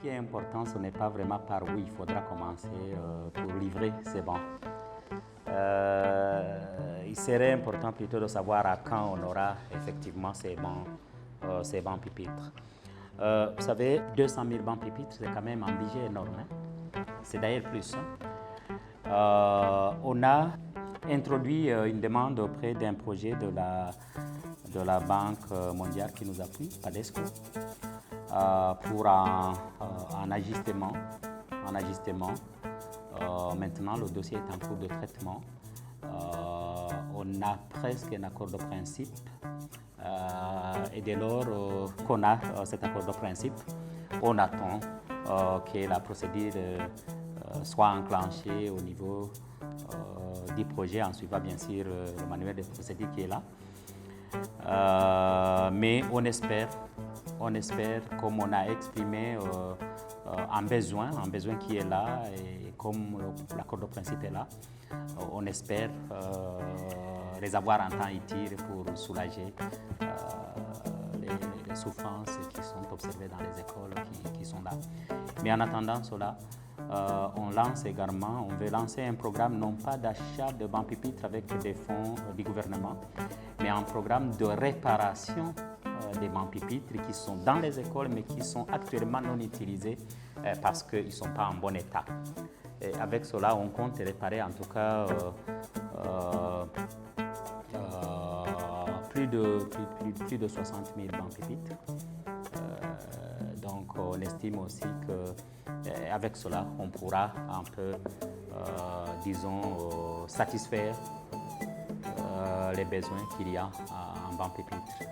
Ce qui est important, ce n'est pas vraiment par où il faudra commencer pour livrer ces bancs. Il serait important plutôt de savoir à quand on aura effectivement ces bancs pupitres. Vous savez, 200 000 bancs pupitres, c'est quand même un budget énorme. Hein? C'est d'ailleurs plus. On a introduit une demande auprès d'un projet de la Banque mondiale qui nous appuie, PADESCO, pour un ajustement. Maintenant, le dossier est en cours de traitement. On a presque un accord de principe. Et dès lors qu'on a cet accord de principe, on attend que la procédure soit enclenchée au niveau du projet, en suivant bien sûr le manuel de procédure qui est là. Mais on espère, comme on a exprimé un besoin qui est là, et comme l'accord de principe est là, on espère les avoir en temps utile pour soulager les souffrances qui sont observées dans les écoles qui sont là. Mais en attendant cela, on veut lancer un programme non pas d'achat de bancs pupitres avec des fonds du gouvernement, mais un programme de réparation des bancs pupitres qui sont dans les écoles mais qui sont actuellement non utilisés parce qu'ils ne sont pas en bon état. Et avec cela, on compte réparer en tout cas plus de 60 000 bancs pupitres. Donc on estime aussi qu'avec cela, on pourra un peu, satisfaire les besoins qu'il y a en bancs pupitres.